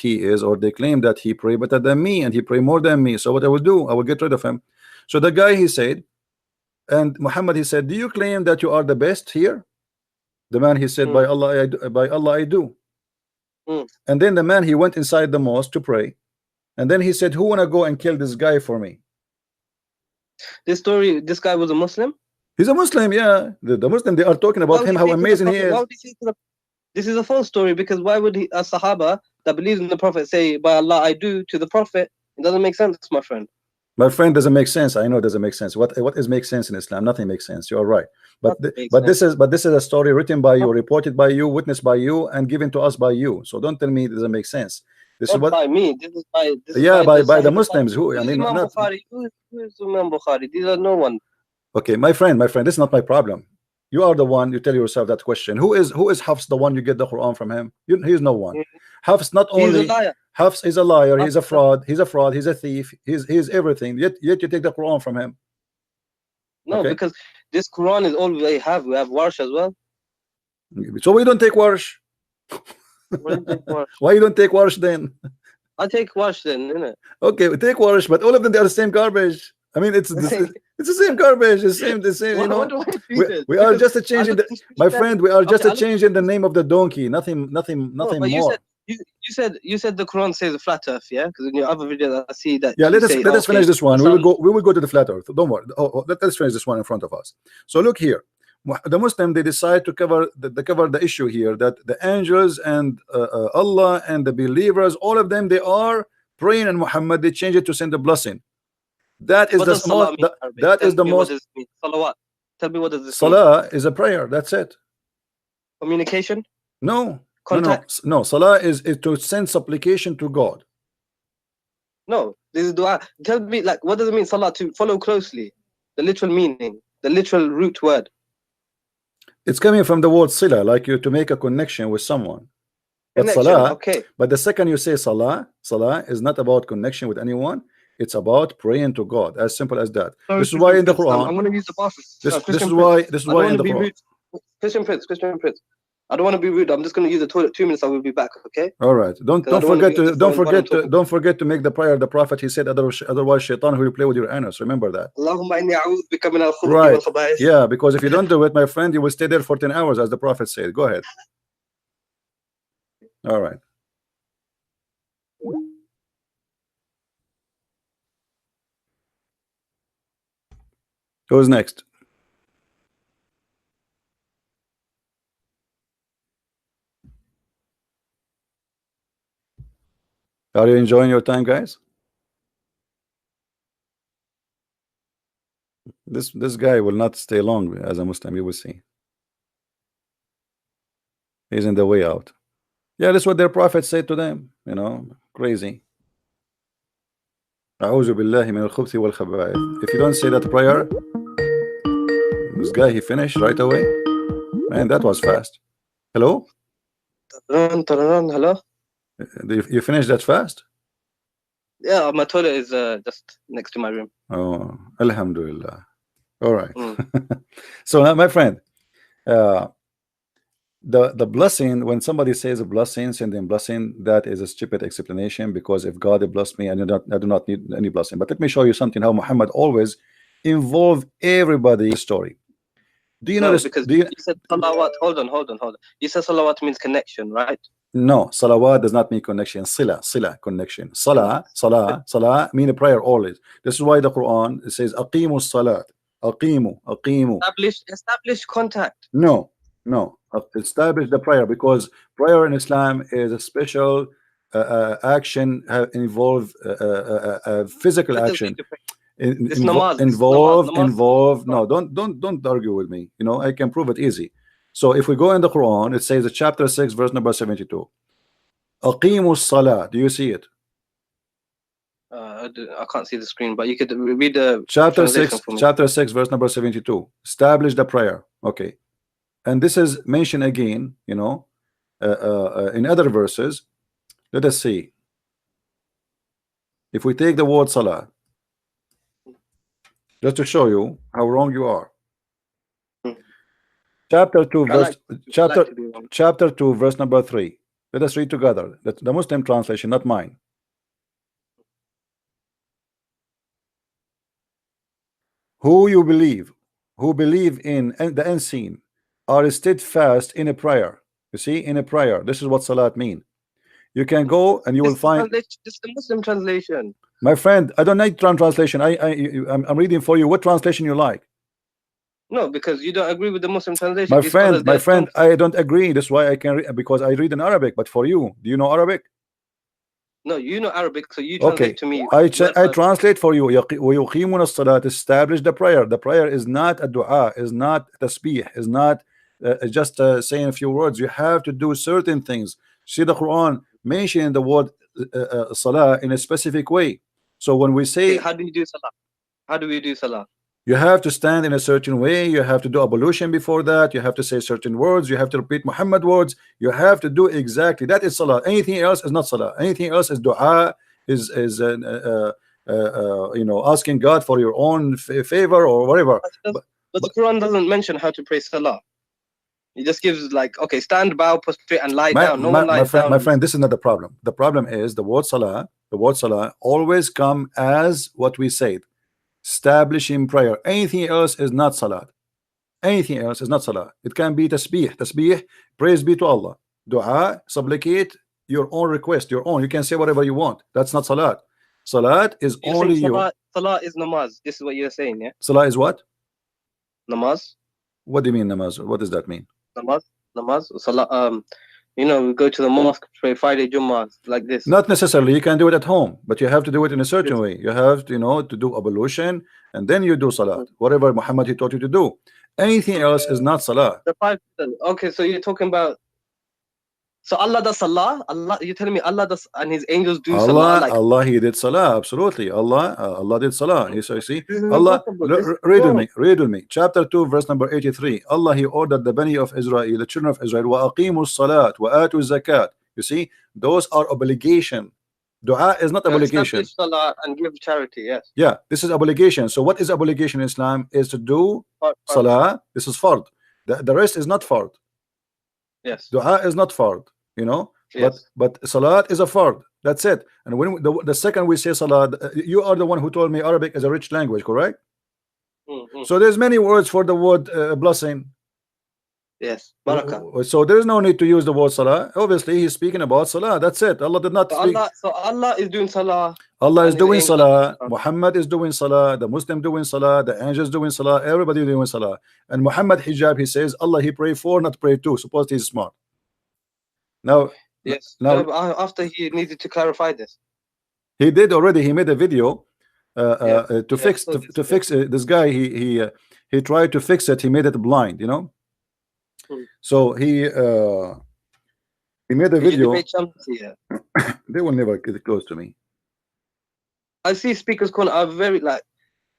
he is, or they claim that he pray better than me and he pray more than me. So what I will do, I will get rid of him. So the guy, he said, and Muhammad, he said, do you claim that you are the best here? The man, he said, by Allah I do, by Allah I do. And then the man, he went inside the mosque to pray, and then he said, who wanna go and kill this guy for me? This story, this guy was a Muslim? He's a Muslim, yeah. The Muslim, they are talking about him, how amazing he is. This is a false story, because why would a Sahaba that believes in the Prophet say, by Allah I do, to the Prophet? It doesn't make sense, my friend. My friend, doesn't make sense. I know it doesn't make sense. What is make sense in Islam? Nothing makes sense. You are right. But this is a story written by you, reported by you, witnessed by you, and given to us by you. So don't tell me it doesn't make sense. This Not is what by me. This is by by the Muslims. Who, I mean, Imam not Bukhari. Who is Imam Bukhari? These are no one. okay, my friend, this is not my problem. You are the one, you tell yourself that question. Who is Hafs, the one you get the Quran from him? He's no one. Hafs not only He's a liar. Hafs is a liar, he's a fraud, he's a thief, he's everything. Yet you take the Quran from him. No, Okay? because this Quran is all we have. We have Warsh as well. So we don't take Warsh. Why you don't take Warsh then? I take Warsh then, innit? Okay, we take Warsh, but all of them, they are the same garbage. I mean, it's the same garbage, the same, you know. We are just changing the, my friend. We are just changing the name of the donkey. Nothing more. You said the Quran says a flat earth, yeah? Because in your other video I see that. Yeah, let us finish this one. We will go to the flat earth. Don't worry. Let's finish this one in front of us. So look here. The Muslim, they decide to cover the issue here, that the angels and Allah and the believers, all of them, they are praying, and Muhammad, they change it to send a blessing. That is the small. That is the most. Salawat. Tell me what does this Salah mean? Is a prayer. That's it. Communication. No. Contact. No. Salah is to send supplication to God. No, this is dua. Tell me, like, what does it mean, salah? To follow closely. The literal meaning, the literal root word. It's coming from the word sila, like you to make a connection with someone. But Connection, salah, okay. But the second you say salah is not about connection with anyone. It's about praying to God. As simple as that. Sorry, this is why in the Quran. I'm going to use the bathroom. This is why in the Quran. Christian Prince. I don't want to be rude. I'm just going to use the toilet. 2 minutes. I will be back. Okay. All right. Don't forget to make the prayer. The Prophet, he said, otherwise shaitan will play with your anus. Remember that. Right. Yeah, because if you don't do it, my friend, you will stay there for 10 hours, as the Prophet said. Go ahead. All right. Who's next? Are you enjoying your time, guys? This guy will not stay long as a Muslim, you will see. He's in the way out. Yeah, that's what their prophet said to them, you know, crazy. A'udhu billahi min al-khubthi wal khaba'ith. If you don't say that prayer, this guy, he finished right away. Man, that was fast. Hello? Hello? You finished that fast? Yeah, my toilet is just next to my room. Oh, alhamdulillah. All right. So now, my friend, the blessing, when somebody says a blessing, sending blessing, that is a stupid explanation, because if God blessed me, I do not need any blessing. But let me show you something, how Muhammad always involved everybody in the story. Do you know this? Because you said salawat. Hold on. You said salawat means connection, right? No, salawat does not mean connection. Sila, connection. Salah mean a prayer always. This is why the Quran, it says aqimu salat. Aqimu. Establish contact. No. Establish the prayer, because prayer in Islam is a special action, involve physical action. Involve. No, don't argue with me. You know, I can prove it easy. So if we go in the Quran, it says chapter 6, verse number 72. Aqimu salah. Do you see it? I can't see the screen, but you could read the chapter 6, verse number 72. Establish the prayer. Okay. And this is mentioned again, you know, in other verses. Let us see. If we take the word salah, just to show you how wrong you are. Chapter 2, verse number 3. Let us read together. That's the Muslim translation, not mine. Who believe in the unseen, are steadfast in a prayer. You see, in a prayer. This is what salat mean. You can go and you will find. This is the Muslim translation. My friend, I don't need translation. I'm reading for you. What translation you like? No, because you don't agree with the Muslim translation. My friend, I don't agree. That's why I can read, because I read in Arabic. But for you, do you know Arabic? No, you know Arabic, so you translate to me. I translate for you. وَيُقِيمُونَ الصَّلَاةَ, establish the prayer. The prayer is not a dua, is not tasbih, is not just saying a few words. You have to do certain things. See, the Quran mentioning the word salah in a specific way. So when we say, how do you do salah? How do we do salah? You have to stand in a certain way. You have to do ablution before that. You have to say certain words. You have to repeat Muhammad words. You have to do exactly that is salah. Anything else is not salah. Anything else is dua, is you know, asking God for your own favor or whatever. But the Quran doesn't mention how to pray salah. It just gives like, okay, stand, bow, prostrate, and lie down. No one lies down. My friend, this is not the problem. The problem is the word salah. The word salah always come as what we said. Establishing prayer. Anything else is not salat. Anything else is not salah. It can be tasbih. Tasbih, praise be to Allah. Dua, supplicate your own request, your own. You can say whatever you want. That's not salat. Salat is only you. Salah is namaz. This is what you're saying, yeah? Salah is what? Namaz. What do you mean namaz? What does that mean? Namaz. Salah. You know, we go to the mosque, pray Friday Jummah, like this. Not necessarily. You can do it at home, but you have to do it in a certain way. You have to, you know, to do ablution, and then you do salat. Whatever Muhammad he taught you to do. Anything else is not salah. The 5%. Okay, so you're talking about. So Allah does salah. Allah, you're telling me Allah does, and His angels do salah. Like, Allah, He did salah. Absolutely. Allah did salah. You see, Allah. Read with me. Chapter 2, verse number 83. Allah, He ordered the Bani of Israel, the children of Israel, wa aqimu salat wa atu zakat. You see, those are obligation. Dua is not obligation. Salah and give charity. Yes. Yeah, this is obligation. So what is obligation in Islam? Is to do salah. This is fard. The rest is not fard. Yes. Dua is not fard. You know, yes. but salat is a fard. That's it. And when the second we say salat, you are the one who told me Arabic is a rich language, correct? So there's many words for the word blessing. Yes, barakah. So there's no need to use the word salah. Obviously, he's speaking about salah. That's it. Allah did not speak. So Allah is doing salah. Allah is doing salah. Muhammad is doing salah. The Muslim doing salah. The angels doing salah. Everybody doing salah. And Muhammad hijab, he says, Allah he pray for, not pray to. Suppose he's smart. Now, yes. Now, after he needed to clarify this, he did already. He made a video to fix this guy. He tried to fix it. He made it blind. You know. So he made a video. They will never get close to me. I see Speaker's Corner are very like.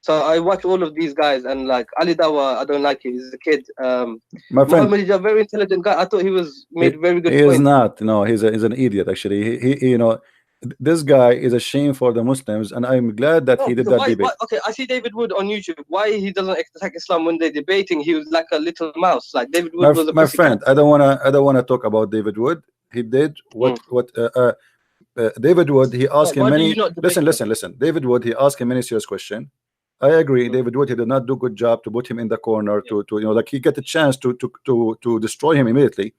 So I watch all of these guys, and like Ali Dawah, I don't like him. He's a kid. My friend, Muhammad is a very intelligent guy. I thought he was made very good. He is not. No, he's an idiot. Actually, he you know, this guy is a shame for the Muslims, and I'm glad that he did that debate. Okay, I see David Wood on YouTube. Why he doesn't attack Islam when they're debating? He was like a little mouse. Like David Wood was a my friend. I don't wanna talk about David Wood. He did what David Wood. He asked him many. Listen. David Wood. He asked him many serious questions. I agree. David Wood, he did not do a good job to put him in the corner, to you know, like he get a chance to destroy him immediately.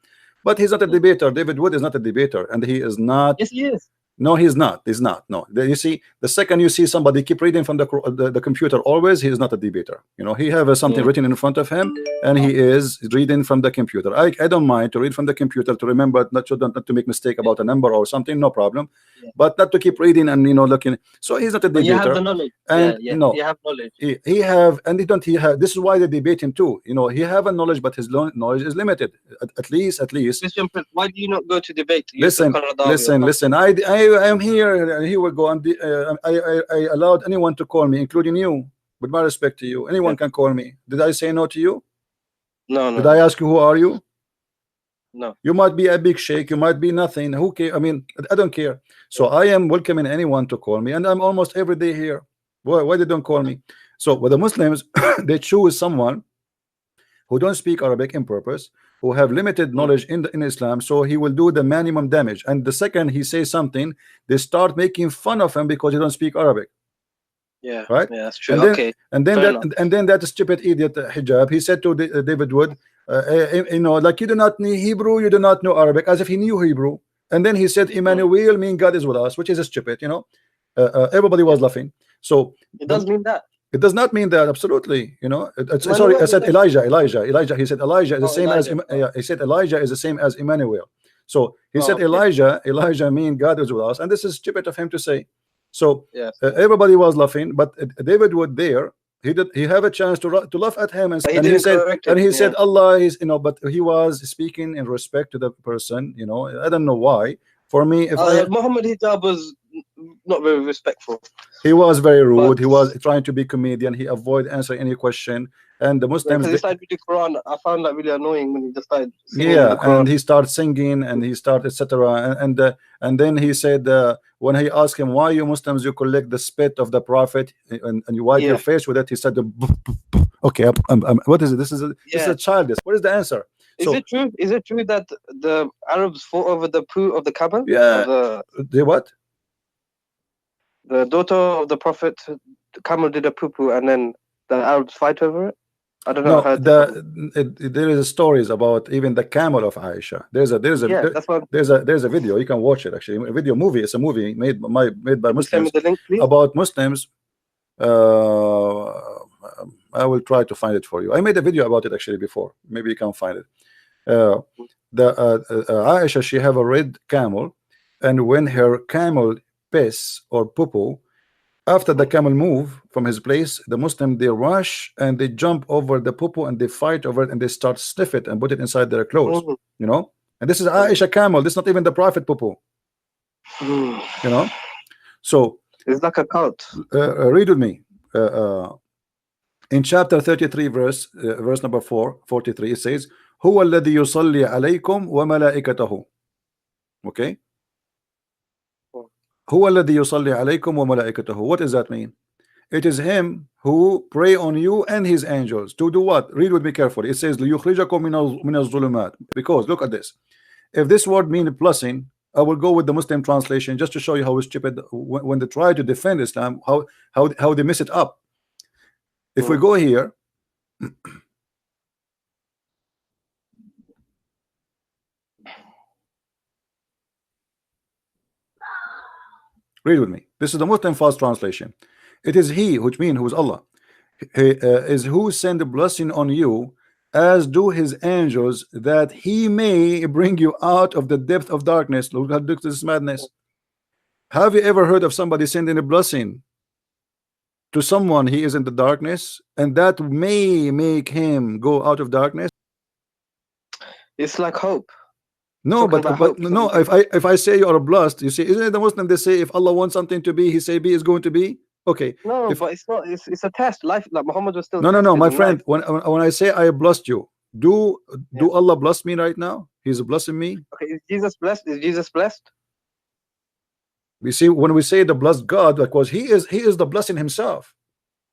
But he's not a debater. David Wood is not a debater, and he is not. Yes, he is. No, he's not. He's not. No. You see, the second you see somebody keep reading from the computer, always he is not a debater. You know, he have something written in front of him, and he is reading from the computer. I don't mind to read from the computer to remember not to make mistake about a number or something. No problem. But not to keep reading and, you know, looking. So he's not a debater. You have the knowledge. And no, you have knowledge. He have, and he have. This is why they debate him too. You know, he have a knowledge, but his knowledge is limited. At least. Christian Prince, why do you not go to debate? Listen. I am here. He will go on. I allowed anyone to call me, including you. With my respect to you, anyone can call me. Did I say no to you? No. Did I ask you who are you? No. You might be a big sheikh. You might be nothing. Who cares? I mean, I don't care. So I am welcoming anyone to call me, and I'm almost every day here. Why they don't call me? So with the Muslims, they choose someone who don't speak Arabic in purpose, who have limited knowledge in Islam, so he will do the minimum damage. And the second he says something, they start making fun of him because he don't speak Arabic. Yeah, right? Yeah, that's true. And then, Okay. and then that stupid idiot hijab, he said to David Wood, you know, like, you do not know Hebrew, you do not know Arabic, as if he knew Hebrew. And then he said Emmanuel mean God is with us, which is stupid, you know. Everybody was laughing. So it does mean that. It does not mean that, absolutely, you know. Emmanuel, sorry, I said Elijah. He said Elijah is the same Elijah. as he said Elijah is the same as Emmanuel. So he said okay. Elijah mean God is with us, and this is stupid of him to say. So Yes. everybody was laughing, but David Wood there, he have a chance to laugh at him, and he said Allah is, you know, but he was speaking in respect to the person, you know. I don't know why. For me, if Muhammad Hijab was not very respectful. He was very rude. He was trying to be comedian. He avoided answering any question. And the Muslims, because he started with the Quran, I found that really annoying when he just started singing. Yeah, and he started singing, and he started etc. And then he said, when he asked him, why you Muslims you collect the spit of the Prophet and you wipe your face with it, he said, okay, what is it? This is a childish. What is the answer? Is it true? Is it true that the Arabs fought over the poo of the Kaaba? Yeah. The what? The daughter of the Prophet, the camel did a poo-poo, and then the Arabs fight over it. I don't know. No, there is stories about even the camel of Aisha. There's a video, you can watch it actually. A video movie. It's a movie made by Muslims about Muslims. I will try to find it for you. I made a video about it actually before. Maybe you can find it. Aisha, she have a red camel, and when her camel piss or poo-poo, after the camel move from his place, the Muslim, they rush and they jump over the poo-poo and they fight over it and they start sniff it and put it inside their clothes, you know. And this is Aisha camel. This is not even the Prophet poo-poo, you know. So it's like a cult. Read with me in chapter 33 verse number 43. It says, huwa alladhi yusalli alaykum wa malaikatahu. Okay. Huwa alladhi yusalli alaykum wa malaikatahu. What does that mean? It is him who pray on you and his angels to do what? Read with me carefully. It says liyukhrijakum min az-zulumat. Because look at this. If this word means blessing, I will go with the Muslim translation just to show you how stupid when they try to defend Islam, how they mess it up. If we go here, read with me. This is the Muslim fast translation. It is he, which means who is Allah, is who send a blessing on you, as do his angels, that he may bring you out of the depth of darkness. Look at this madness. Have you ever heard of somebody sending a blessing to someone he is in the darkness, and that may make him go out of darkness? It's like hope. No, but no. If I say you are blessed, you see, isn't it the Muslim? They say if Allah wants something to be, He say be is going to be. Okay. No, but it's not. It's a test. Life, like Muhammad was still. No, my friend. When I say I blessed you, do Allah bless me right now? He's blessing me. Okay. Is Jesus blessed? Is Jesus blessed? We see when we say the blessed God, because He is the blessing Himself.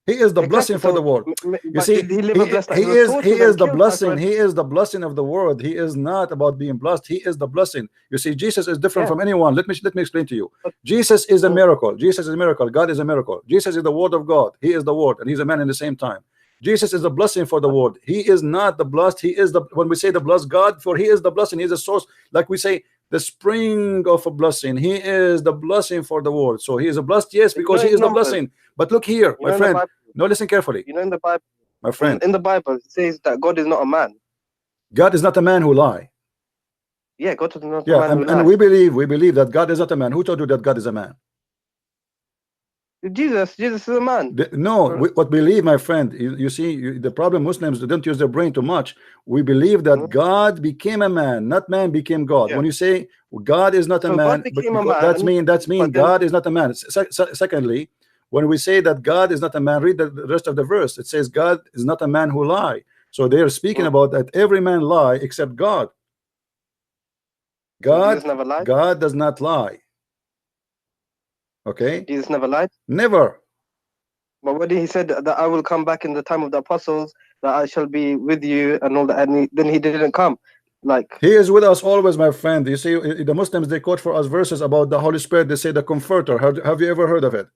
He is the blessing for the world. You see, he is the blessing. He is the blessing of the world. He is not about being blessed. He is the blessing. You see, Jesus is different from anyone. Let me explain to you. Jesus is a miracle. Jesus is a miracle. God is a miracle. Jesus is the Word of God. He is the Word, and He's a man in the same time. Jesus is a blessing for the world. He is not the blessed. He is the, when we say the blessed God, for He is the blessing. He is the source. Like we say, the spring of a blessing. He is the blessing for the world. So He is a blessed, yes, because He is the blessing. But look here, my friend. No, listen carefully. You know, in the Bible, my friend. In the Bible, it says that God is not a man. God is not a man who lie. Yeah, God is not a man who and we believe that God is not a man. Who told you that God is a man? Jesus is a man. What believe, my friend, you see, the problem Muslims don't use their brain too much. We believe that God became a man, not man became God. When you say God is not a man, that's mean God is not a man. Secondly, when we say that God is not a man, read the rest of the verse. It says God is not a man who lie. So they are speaking about that every man lie except God. God does not lie. Okay. Jesus never lied. Never. But when He said that I will come back in the time of the apostles, that I shall be with you and all that, and then he didn't come. Like, he is with us always, my friend. You see, the Muslims, they quote for us verses about the Holy Spirit. They say the Comforter. Have you ever heard of it?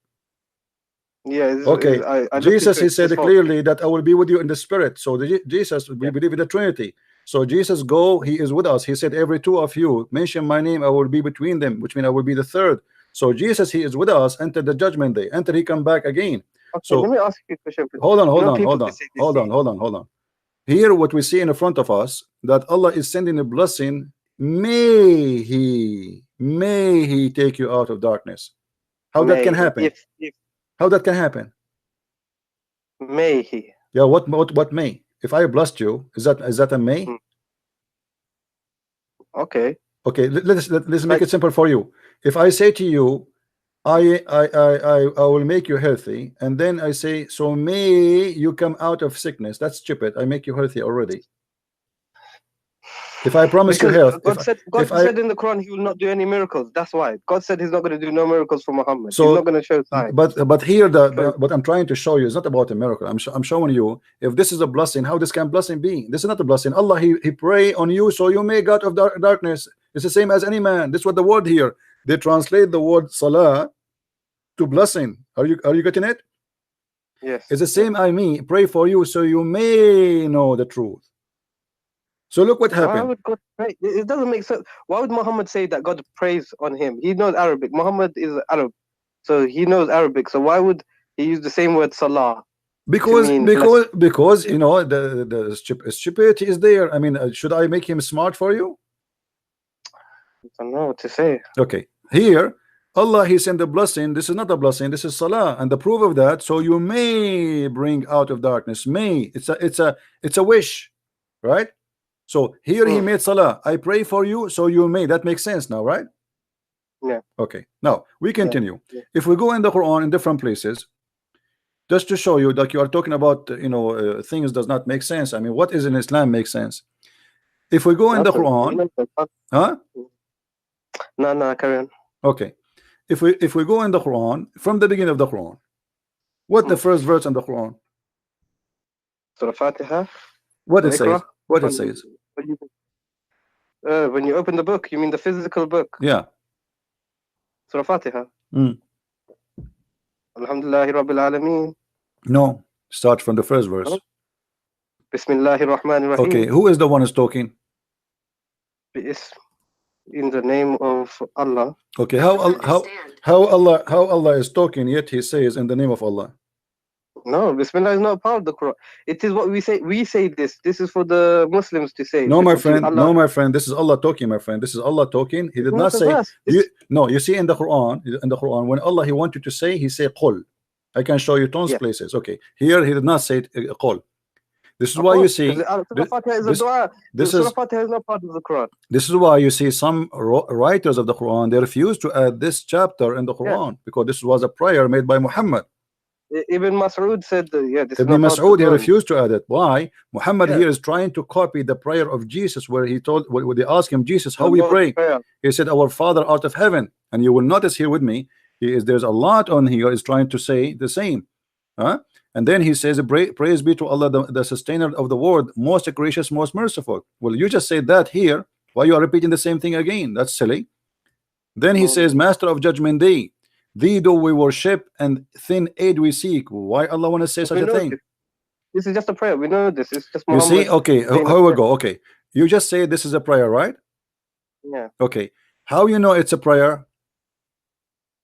yeah, Okay, I looked Jesus, into he it. said It's false. clearly that I will be with you in the Spirit. So Jesus, we Yeah. believe in the Trinity. So Jesus go, he is with us. He said, every two of you mention my name, I will be between them, which means I will be the third. So Jesus, he is with us. Enter the judgment day. Enter, he come back again. Okay, So let me ask you a question. hold on, You hold know, on, people hold they on, say they hold see. on, hold on, hold on. Here, what we see in front of us, that Allah is sending a blessing. May he take you out of darkness. How that can May he, happen? if How that can happen? may he. Yeah, what may? If I blessed you, is that a may? Hmm. Okay. Okay, let's make Like, it simple for you. If I say to you, I will make you healthy, and then I say, so may you come out of sickness. That's stupid. I make you healthy already. If I promise you because health, God said in the Quran he will not do any miracles. That's why God said he's not going to do no miracles for Muhammad. He's not going to show signs. but here what I'm trying to show you is not about a miracle. I'm showing you, if this is a blessing, how this can blessing be? This is not a blessing. Allah, he pray on you so you may get out of darkness. It's the same as any man. This is what the word here, they translate the word salah to blessing. Are you getting it? Yes. It's the same. I mean, pray for you so you may know the truth. So look what happened. Why would God pray? It doesn't make sense. Why would Muhammad say that God prays on him? He knows Arabic. Muhammad is Arab, so he knows Arabic. So why would he use the same word salah? Because Blessing. you know the stupidity is there. I mean, should I make him smart for you? I don't know what to say. Okay, here Allah, he sent a blessing. This is not a blessing, this is salah, and the proof of that, so you may bring out of darkness. May, it's a wish, right? So here he made salah. I pray for you so you may. That makes sense now, right? Yeah. Okay, now we continue. Yeah. If we go in the Quran in different places, just to show you that you are talking about things does not make sense. I mean, what is in Islam makes sense. If we go in the Quran, huh? No, carry on. Okay, if we go in the Quran from the beginning of the Quran, what the first verse in the Quran? Surah Fatiha. What it says? What it says? When you open the book, you mean the physical book? Yeah. Surah Fatiha. Alhamdulillahi Rabbil Alameen. No, start from the first verse. Oh. Bismillahir Rahmanir Rahim. Okay, who is the one who's talking? In the name of Allah. Okay, how Allah is talking, yet he says in the name of Allah. No, Bismillah is not part of the Quran. It is what we say. We say this. This is for the Muslims to say. No, my friend. No, my friend. This is Allah talking, my friend. This is Allah talking. He did not say. No, you see in the Quran, when Allah he wanted to say, he said qul. I can show you tons places. Okay, here he did not say qul. This is why you see. This is not part of the Quran. This is why you see some writers of the Quran, they refuse to add this chapter in the Quran because this was a prayer made by Muhammad. Ibn Mas'ud said, this Ibn Mas'ud, he refused to add it. Why? Muhammad here is trying to copy the prayer of Jesus, where he told, when they asked him, Jesus, how we pray? He said, our Father art of heaven. And you will notice here with me, there's a lot on here is trying to say the same. And then he says, praise be to Allah, the sustainer of the world, most gracious, most merciful. Well, you just said that here. Why you are repeating the same thing again? That's silly. Then he says, master of judgment day, thee do we worship and thin aid we seek. Why Allah want to say such a thing? This is just a prayer. We know this. It's just Muhammad. You see, okay, how we go? Okay, you just say this is a prayer, right? Yeah. Okay, how you know it's a prayer?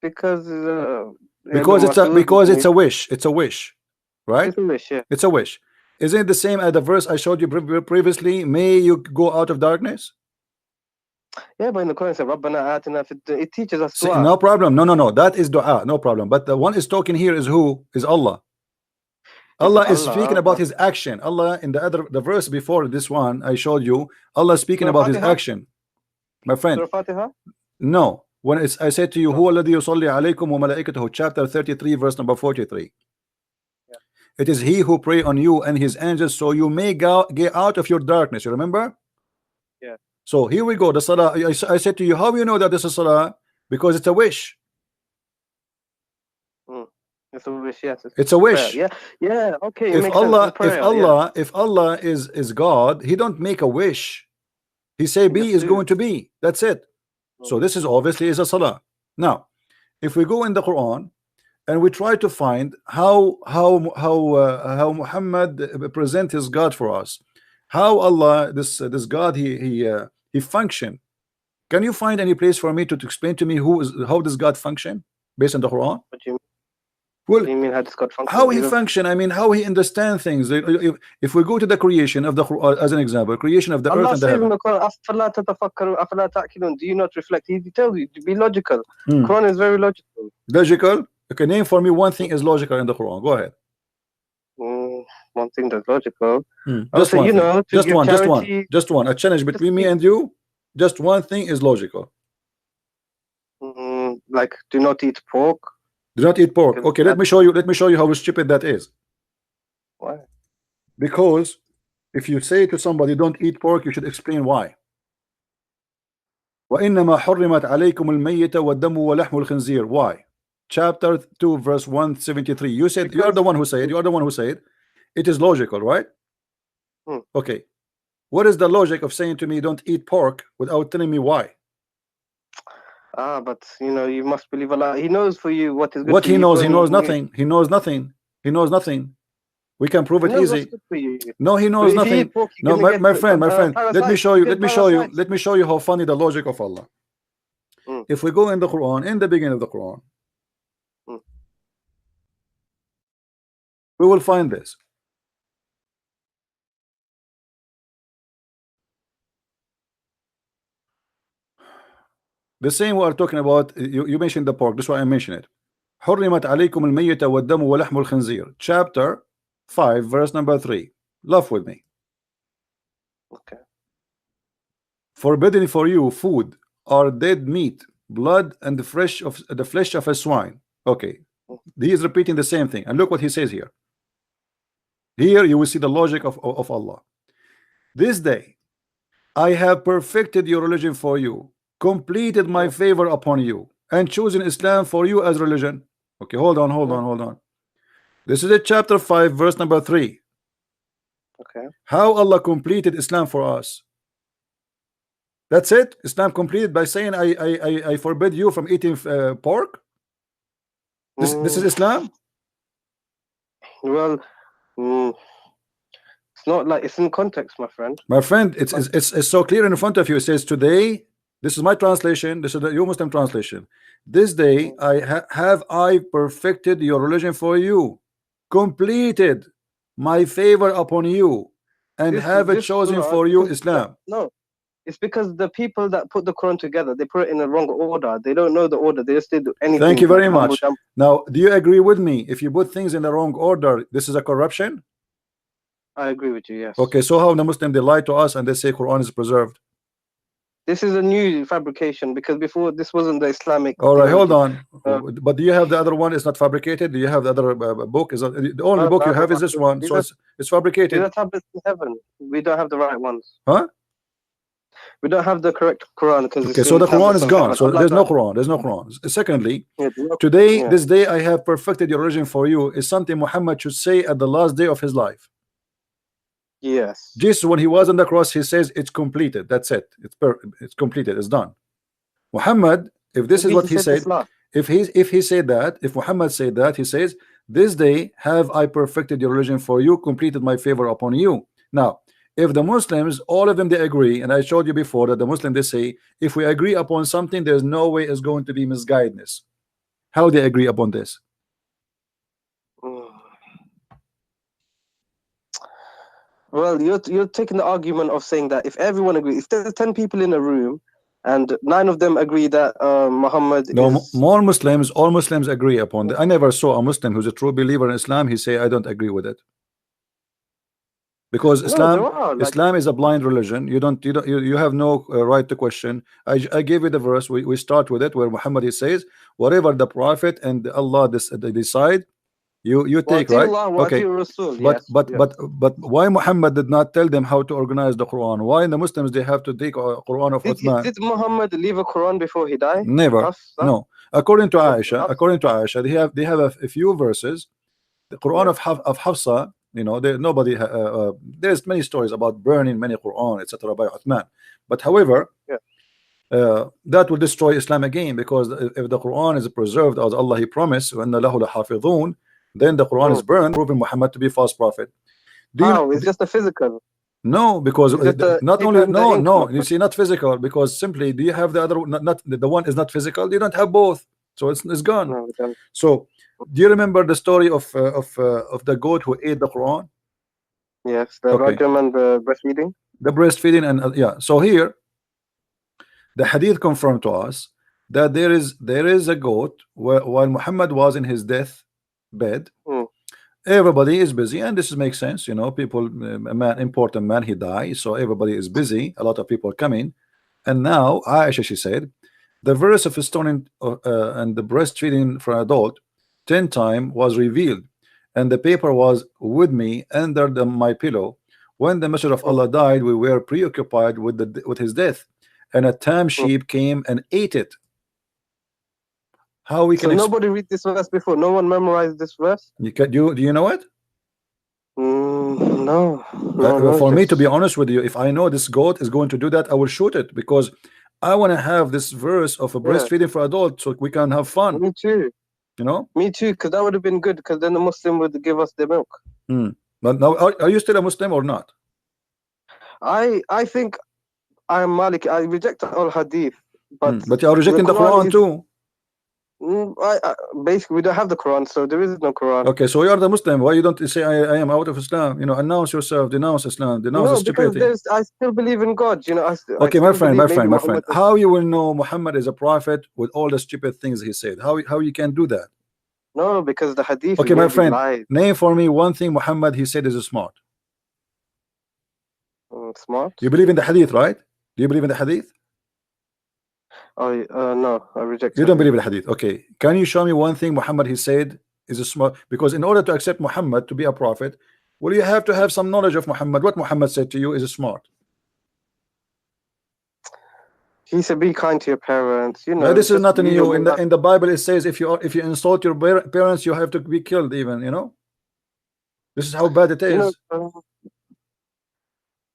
Because it's a wish. It's a wish, right? It's a wish. Yeah. It's a wish. Isn't it the same as the verse I showed you previously? May you go out of darkness. Yeah, but in the Quran, Rabbana atina it teaches us dua. No problem. No. That is dua. No problem. But the one is talking here is who? Is Allah. Allah is speaking about his action. Allah in the verse before this one I showed you, Allah is speaking about his action. My friend. No. When I said to you, Huwa alladhi yusalli alaykum wa malaikatahu, chapter 33, verse number 43. Yeah. It is he who pray on you and his angels so you may get out of your darkness. You remember? Yeah. So here we go. The salah. I said to you, how you know that this is salah? Because it's a wish. It's a wish, yes. It's a wish. Prayer. Yeah, okay. It If makes sense. Allah, It's prayer, if Allah is God, He don't make a wish. He say be Just is do. going to be. That's it. So this is obviously is a salah. Now, if we go in the Quran and we try to find how Muhammad present his God for us, how Allah this God he function. Can you find any place for me to explain to me how does God function based on the Quran? What do you mean? Well, What do you mean how does God function? how he function, I mean how he understand things. If we go to the creation of the Quran as an example, creation of the earth Allah and the says in heaven. the Quran, "أَفَلَا تَتَفَكَّرُونَ أَفَلَا تَعْقِلُونَ." Do you not reflect? He tells you to be logical. Quran is very logical. Logical? Okay, name for me one thing is logical in the Quran. Go ahead. One thing that's logical. Just one thing. Just one. A challenge between me and you. Just one thing is logical. Like do not eat pork. Do not eat pork. Okay, let me show you how stupid that is. Why? Because if you say to somebody don't eat pork, you should explain why. وَإِنَّمَا حُرِّمَتْ عَلَيْكُمُ الْمَيِّتَ وَالدَّمُ وَلَحْمُ الْخِنْزِيرِ. Why? Chapter 2 verse 173. You said you are the one who said it is logical, right? Okay, what is the logic of saying to me don't eat pork without telling me why? But you must believe Allah. He knows for you what is good. What for he you. knows, he knows nothing. He knows nothing. He knows nothing. We can prove it easy. No, he knows nothing. No, my friend. Let me show you how funny the logic of Allah. If we go in the Quran, in the beginning of the Quran, we will find this. The same we are talking about. You mentioned the pork. That's why I mentioned it. حرمت عليكم الميتة والدم ولحم الخنزير. Chapter 5 verse number 3. Laugh with me. Okay. Forbidden for you food are dead meat, blood, and the flesh of a swine. Okay, he is repeating the same thing, and look what he says here. Here you will see the logic of Allah. This day I have perfected your religion for you, completed my favor upon you, and chosen Islam for you as religion. Okay, hold on. This is a chapter 5 verse number 3. Okay. How Allah completed Islam for us. That's it. Islam completed by saying I forbid you from eating pork. This is Islam. Well, it's not like it's in context, my friend. My friend, it's so clear in front of you. It says today. This is my translation. This is your Muslim translation. This day I perfected your religion for you, completed my favor upon you, and have it chosen for you Islam. No, it's because the people that put the Quran together, they put it in the wrong order. They don't know the order. They just did anything. Thank you very much. Now, do you agree with me? If you put things in the wrong order, this is a corruption. I agree with you. Yes. Okay, so how the Muslim they lie to us and they say Quran is preserved? This is a new fabrication because before this wasn't the Islamic. All right, hold on. But do you have the other one? It's not fabricated. Do you have the other book? Is the only book you have is this one? So it's fabricated. These are tablets in heaven. We don't have the right ones. Huh? We don't have the correct Quran because. Okay, so the Quran is gone. So there's no Quran. There's no Quran. Secondly, today, this day I have perfected your religion for you is something Muhammad should say at the last day of his life. Yes. Jesus, when he was on the cross, he says it's completed. That's it. It's completed. It's done. Muhammad, if this is what he said, if he said that, if Muhammad said that, he says, this day have I perfected your religion for you, completed my favor upon you. Now, if the Muslims, all of them, they agree, and I showed you before that the Muslim they say, if we agree upon something, there's no way it's going to be misguidedness. How they agree upon this? Well, you're taking the argument of saying that if everyone agrees, if there's 10 people in a room and 9 of them agree that Muhammad is... More Muslims, all Muslims agree upon that. I never saw a Muslim who's a true believer in Islam, he say, I don't agree with it. Because Islam is a blind religion. You have no right to question. I gave you the verse. We start with it where Muhammad says, whatever the Prophet and Allah they decide, you take, right? Okay. But why Muhammad did not tell them how to organize the Quran? Why the Muslims they have to take a Quran of Uthman? Did Muhammad leave a Quran before he died? Never. No. According to Aisha, they have a few verses. The Quran of Hafsa, you know, there's many stories about burning many Quran, etc. by Uthman. But however, that will destroy Islam again, because if the Quran is preserved as Allah He promised, وَأَنَّ لَهُ لَحَافِظُونَ, then the Quran is burned, proving Muhammad to be false prophet. It's just a physical. No, because not only no, you see, not physical, because simply, do you have the other? Not the one is not physical. You don't have both, so it's gone. No, So, do you remember the story of the goat who ate the Quran? Yes, the rajam and the breastfeeding. The breastfeeding, and yeah. So here, the hadith confirmed to us that there is a goat while Muhammad was in his death bed. Everybody is busy, and this makes sense, you know. People, a man, important man, he died, so everybody is busy. A lot of people coming, and now Aisha, she said, the verse of stoning and the breastfeeding for an adult 10 times was revealed, and the paper was with me under my pillow. When the Messenger of Allah died, we were preoccupied with his death, and a tam sheep came and ate it. How we can? So nobody read this verse before. No one memorized this verse. Do you know it? No. For me, to be honest with you, if I know this goat is going to do that, I will shoot it, because I want to have this verse of a breastfeeding for adults, so we can have fun. Me too. You know. Me too, because that would have been good, because then the Muslim would give us the milk. But now, are you still a Muslim or not? I think I am Malik. I reject all hadith, but you are rejecting the Quran too. Basically, we don't have the Quran, so there is no Quran. Okay, so you are the Muslim. Why you don't say I am out of Islam? You know, announce yourself, denounce Islam, denounce stupidity. I still believe in God. You know. Okay, my friend. How you will know Muhammad is a prophet with all the stupid things he said? How you can do that? No, because the hadith. Okay, my friend. Name for me one thing Muhammad he said is smart. Smart. You believe in the hadith, right? Do you believe in the hadith? No, I reject. You don't believe in the hadith. Okay, can you show me one thing Muhammad he said is a smart? Because in order to accept Muhammad to be a prophet, well, you have to have some knowledge of Muhammad. What Muhammad said to you is smart. He said, "Be kind to your parents." You know, this is not new. In the Bible, it says if you insult your parents, you have to be killed. Even, you know, this is how bad it is.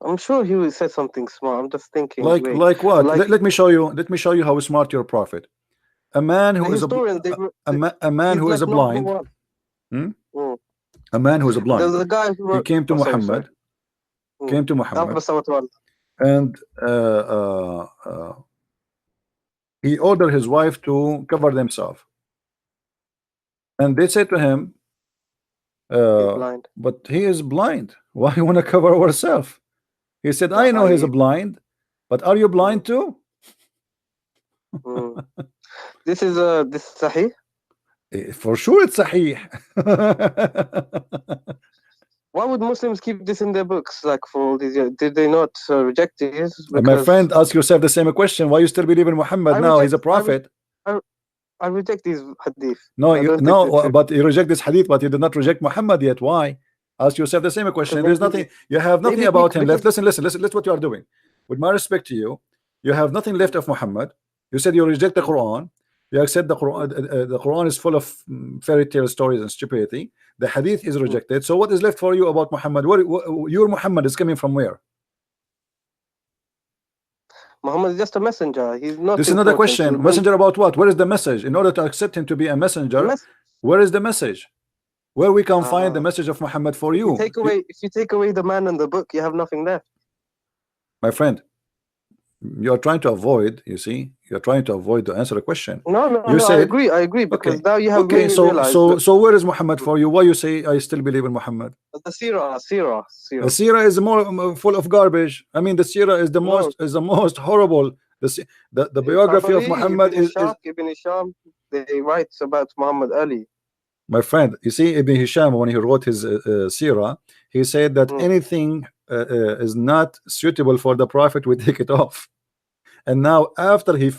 I'm sure he would say something smart. I'm just thinking. Like what? Let me show you. Let me show you how smart your prophet. A man who is a man who is a blind. A man who is a blind. There's a guy who he came to Muhammad. Came to Muhammad. And he ordered his wife to cover themselves. And they said to him, but he is blind. Why you want to cover ourselves? He said, I know he's blind, but are you blind too? This is Sahih? For sure it's Sahih. Why would Muslims keep this in their books like for all these years? Did they not reject this? My friend, ask yourself the same question. Why you still believe in Muhammad now? He's a prophet. I reject these hadith. No, but you reject this hadith, but you did not reject Muhammad yet. Why? Ask yourself the same question. There's nothing. You have nothing about him left. Listen. What you are doing. With my respect to you, you have nothing left of Muhammad. You said you reject the Quran. You accept the Quran. The Quran is full of fairy tale stories and stupidity. The hadith is rejected. So what is left for you about Muhammad? Your Muhammad is coming from where? Muhammad is just a messenger. He's not. This is not a question. Messenger about what? Where is the message? In order to accept him to be a messenger, where is the message? Where we can find the message of Muhammad for you? If you take away the man and the book, you have nothing left. My friend, you are trying to avoid. You see, you are trying to avoid to answer a question. No, I agree. Because now you have so where is Muhammad for you? Why you say I still believe in Muhammad? The Sirah. The Sirah is more full of garbage. I mean, the Sirah is the most horrible. The biography of Muhammad is Ibn Hisham. They write about Muhammad Ali. My friend, you see, Ibn Hisham, when he wrote his Sirah, he said that anything is not suitable for the prophet, we take it off. And now after the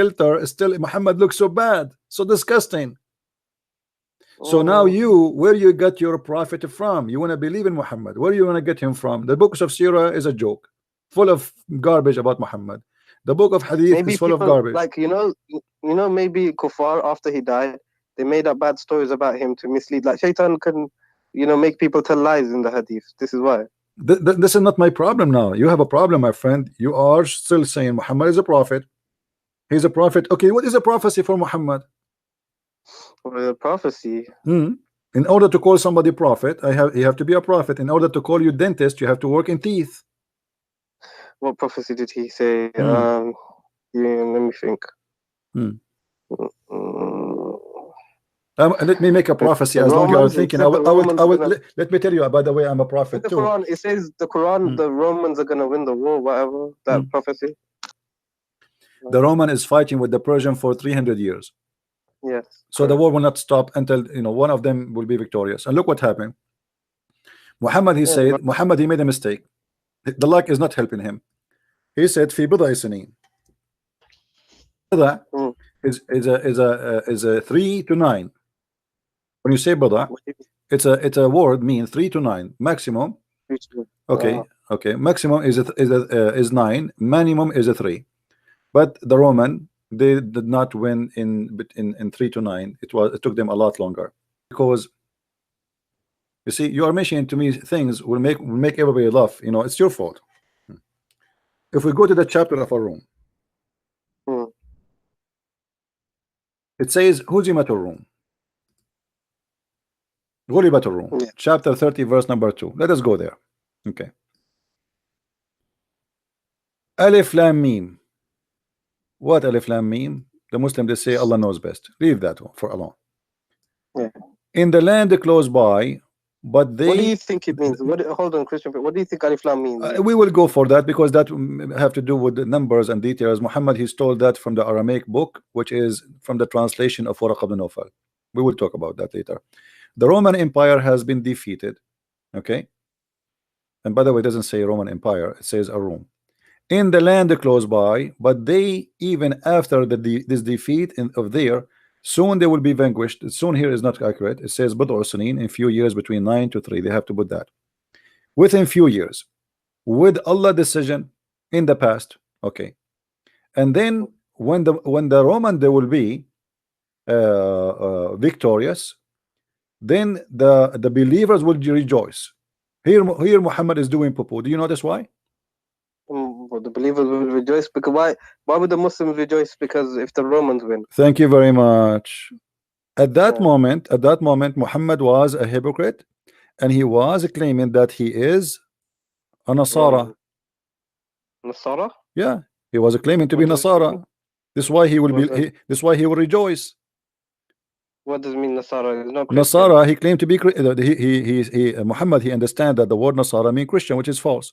filter, still Muhammad looks so bad, so disgusting. So now where you got your prophet from? You want to believe in Muhammad. Where you want to get him from? The books of Sirah is a joke, full of garbage about Muhammad. The book of hadith Maybe is full of people garbage. like maybe kuffar after he died, they made up bad stories about him to mislead. Like shaitan can, make people tell lies in the hadith. This is why. This is not my problem now. You have a problem, my friend. You are still saying Muhammad is a prophet. He's a prophet. Okay, what is a prophecy for Muhammad? Well, prophecy. In order to call somebody prophet, you have to be a prophet. In order to call you dentist, you have to work in teeth. What prophecy did he say? Let me think. Let me make a prophecy. As long as you're thinking, let me tell you. By the way, I'm a prophet the too. Quran, it says the Quran, the Romans are gonna win the war, whatever that prophecy. The Roman is fighting with the Persian for 300 years. Yes. So the war will not stop until one of them will be victorious. And look what happened. Muhammad, he said, Muhammad, he made a mistake. The luck is not helping him. He said, "Fi bid'a sinin." Bid'a is a 3 to 9. When you say bid'a, it's a word means 3 to 9 maximum. Okay, okay. Maximum is 9. Minimum is a 3. But the Roman, they did not win in 3 to 9. It took them a lot longer, because you see, you are mentioning to me things will make everybody laugh. It's your fault. If we go to the chapter of a room, it says Huzimat al-Rum. Ghulibat al-Rum, chapter 30, verse number 2. Let us go there. Okay. Alif Lam Mim. What Alif Lam Mim? The Muslim, they say Allah knows best. Leave that one for Allah. In the land close by, but they. What do you think it means? Hold on, Christian. What do you think Alif Lam means? We will go for that, because that have to do with the numbers and details. Muhammad, he stole that from the Aramaic book, which is from the translation of Waraq ibn Nawfal. We will talk about that later. The Roman Empire has been defeated. Okay. And by the way, it doesn't say Roman Empire, it says a Rome. In the land close by, but they, even after this defeat of there, soon they will be vanquished. Soon here is not accurate. It says Bid'u Sinin, in few years, between 9 to 3. They have to put that. Within few years, with Allah decision in the past. Okay. And then when the Roman, they will be victorious, then the believers will rejoice. Here Muhammad is doing poo-poo. Do you notice why? Well, the believers will rejoice because why would the Muslims rejoice? Because if the Romans win. Thank you very much. At that moment, Muhammad was a hypocrite, and he was claiming that he is a Nasara. Nasara? Yeah, he was claiming to be Nasara. This is why he will be. This is why he will rejoice. What does it mean Nasara? Nasara, he claimed to be. Muhammad, he understand that the word Nasara means Christian, which is false.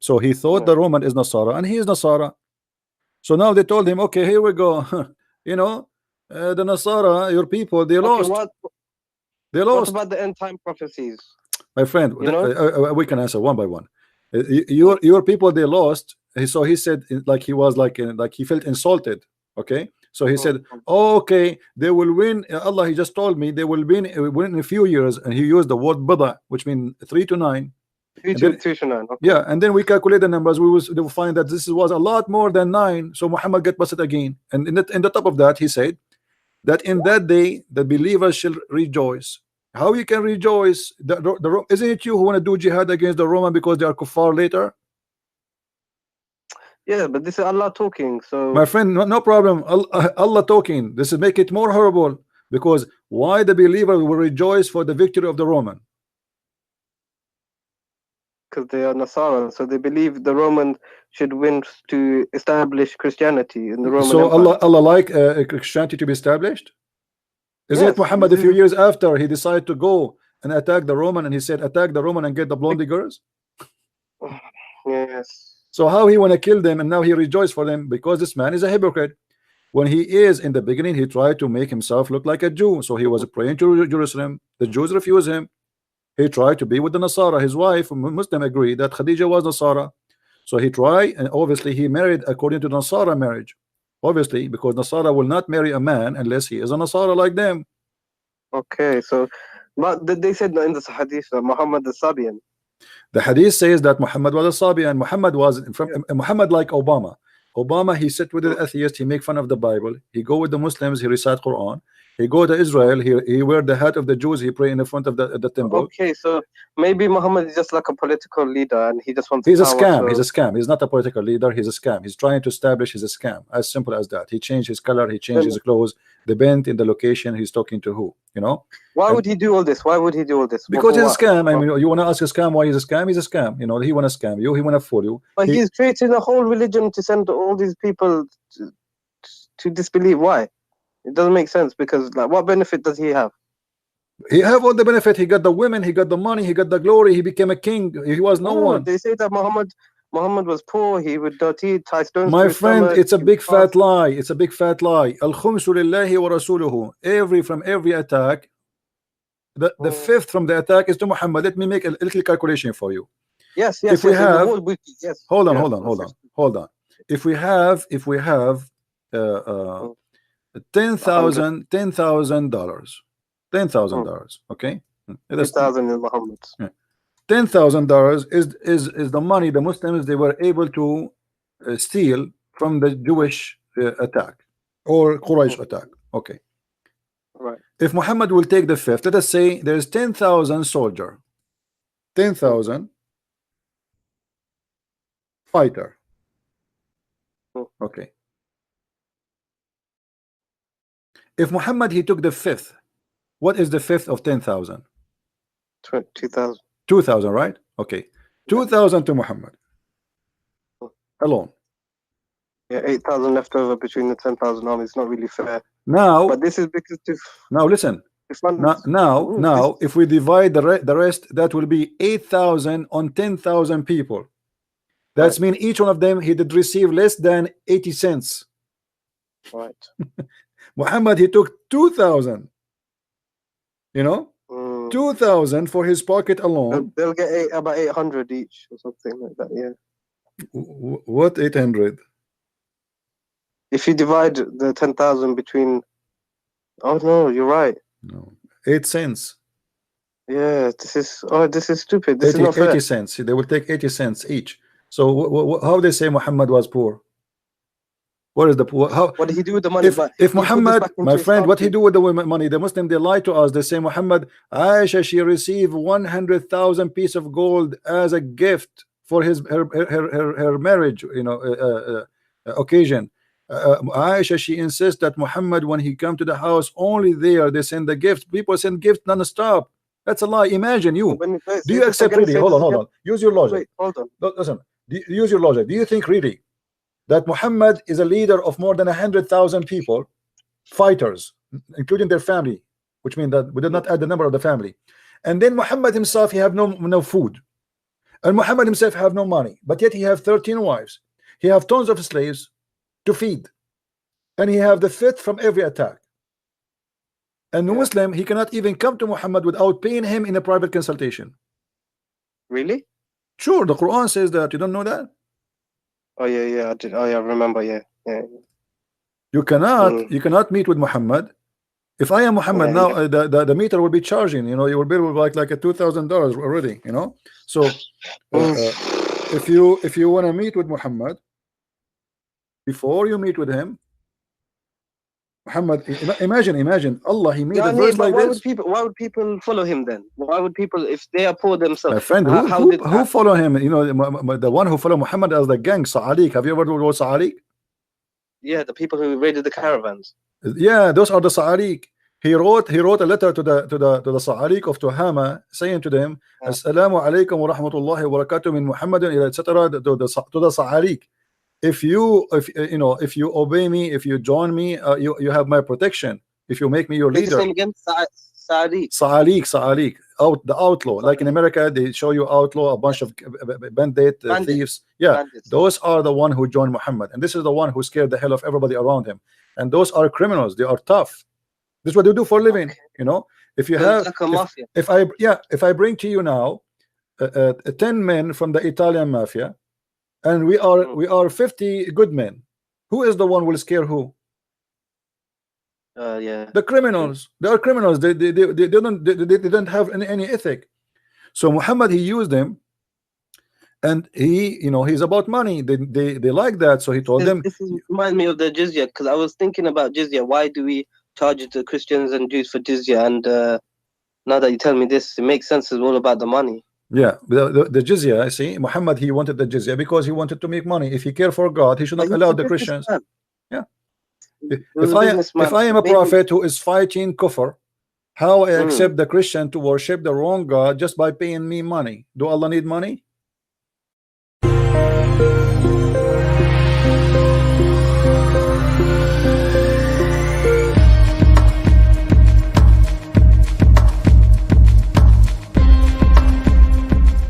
So he thought the Roman is Nasara, and he is Nasara. So now they told him, okay, here we go. The Nasara, your people, they lost. They lost. What about the end time prophecies? My friend, we can answer one by one. Your people, they lost. So he said, like he was like he felt insulted. Okay. So he said, oh, okay, they will win. Allah, he just told me they will win in a few years, and he used the word bid'a, which means 3 to 9. 3 to 9. Okay. Yeah, and then we calculate the numbers. They will find that this was a lot more than 9. So Muhammad get busted again. And in the top of that, he said that in that day the believers shall rejoice. How you can rejoice? Isn't it you who want to do jihad against the Roman because they are kuffar later? Yeah, but this is Allah talking. So my friend, no problem. Allah talking. This is make it more horrible, because why the believer will rejoice for the victory of the Roman? Because they are Nasara, so they believe the Romans should win to establish Christianity in the Roman Empire. Allah like Christianity to be established? Isn't it Muhammad a few years after he decided to go and attack the Roman, and he said attack the Roman and get the blondie girls? Yes. So how he want to kill them, and now he rejoice for them? Because this man is a hypocrite. When he is in the beginning, he tried to make himself look like a Jew, so he was praying to Jerusalem. The Jews refused him. He tried to be with the Nasara. His wife, Muslim, agreed that Khadija was Nasara. So he tried, and obviously he married according to Nasara marriage. Obviously, because Nasara will not marry a man unless he is a Nasara like them. Okay, so but they said in the hadith that Muhammad the Sabian. The hadith says that Muhammad was a Sabian. Muhammad was Muhammad like Obama. Obama, he sit with the atheist, he make fun of the Bible. He go with the Muslims, he recite Quran. He go to Israel, he wear the hat of the Jews, he pray in the front of the temple. Okay, so maybe Muhammad is just like a political leader and he just wants He's a power, scam. so... He's a scam. He's not a political leader. He's a scam. He's trying to establish he's a scam. As simple as that. He changed his color. He changed his clothes. The bent in the location. He's talking to who? You know. Why would he do all this? Why would he do all this? Because he's a scam. I mean, you want to ask a scam why he's a scam? He's a scam. You know, he want to scam you. He want to fool you. But he's created a whole religion to send all these people to disbelieve. Why? It doesn't make sense, because like, what benefit does he have? He have all the benefit. He got the women. He got the money. He got the glory. He became a king. He was no one. They say that Muhammad was poor. He would tie stones. My friend, it's a big fat lie. It's a big fat lie. Al-khumsu lillahi wa rasuluhu. From every attack, the fifth from the attack is to Muhammad. Let me make a little calculation for you. Yes. If we have, hold on. If we have $10,000, okay. $10,000 in Muhammad's. $10,000 is the money the Muslims they were able to steal from the Jewish attack or Quraysh attack. Okay. Right. If Muhammad will take the fifth, let us say there's 10,000 soldier, 10,000 fighter. Okay. If Muhammad he took the fifth, what is the fifth of 10,000? 2,000. 2,000, right? Okay. 2,000 to Muhammad alone. Yeah, 8,000 left over between the 10,000 armies. It's not really fair. Now, but this is because now listen. Now, if we divide the rest, that will be 8,000 on 10,000 people. That's mean each one of them he did receive less than 80 cents. Right. Muhammad he took 2,000. You know, 2,000 for his pocket alone. They'll get about 800 each or something like that. Yeah. What 800? If you divide the 10,000 between, oh no, you're right. No, 8 cents. Yeah, this is stupid. This is not fair. 80 cents. They will take 80 cents each. So how they say Muhammad was poor? What is the poor? What did he do with the money? If Muhammad, my friend, what he do with the money? The Muslim they lie to us. They say Muhammad, Aisha, she received 100,000 piece of gold as a gift for her marriage, you know, occasion. Aisha, she insists that Muhammad, when he come to the house, only there they send the gifts. People send gifts non-stop. That's a lie. Imagine you. Do you accept really? Hold on. Use your logic. Wait, hold on. Listen. Use your logic. Do you think really that Muhammad is a leader of more than 100,000 people, fighters, including their family, which means that we did not add the number of the family, and then Muhammad himself he have no food, and Muhammad himself have no money, but yet he have 13 wives, he have tons of slaves to feed, and he have the fifth from every attack, and the Muslim he cannot even come to Muhammad without paying him in a private consultation. Really? Sure, the Quran says that. You don't know that? Oh yeah, I did. Oh yeah, I remember. Yeah. You cannot meet with Muhammad. If I am Muhammad now, the meter will be charging. You know, you will be like a $2,000 already. You know, so if you want to meet with Muhammad, before you meet with him, Muhammad, imagine Allah he made a verse like this. Why would people follow him then? Why would people, if they are poor themselves? My friend, who follow him? You know, the one who follow Muhammad as the gang, Sa'alik. Have you ever heard of Sa'alik? Yeah, the people who raided the caravans. Yeah, those are the Sa'alik. He wrote a letter to the Sa'alik of Tuhama, saying to them, Assalamu alaikum wa rahmatullahi wa barakatuh min Muhammadin, etc. to the Sa'alik. If you obey me, if you join me, you have my protection. If you make me your leader. Again, Sa'alik, the outlaw. Like in America, they show you outlaw, a bunch of bandit thieves. Yeah, bandits. Those are the one who joined Muhammad, and this is the one who scared the hell of everybody around him. And those are criminals. They are tough. This is what they do for a living. You know, if you have, like a mafia. If I bring to you now 10 men from the Italian mafia, and we are 50 good men, who is the one will scare who? The criminals. They are criminals. They don't have any ethic. So Muhammad he used them, and he, you know, he's about money. They like that, so he told them. This reminds me of the jizya, because I was thinking about jizya. Why do we charge the Christians and Jews for jizya? And now that you tell me this, it makes sense. It's all about the money. Yeah, the jizya. I see, Muhammad, he wanted the jizya because he wanted to make money. If he cared for God, he should not allow the Christians. Yeah. If I am a prophet who is fighting kufr, how I accept the Christian to worship the wrong God just by paying me money? Do Allah need money?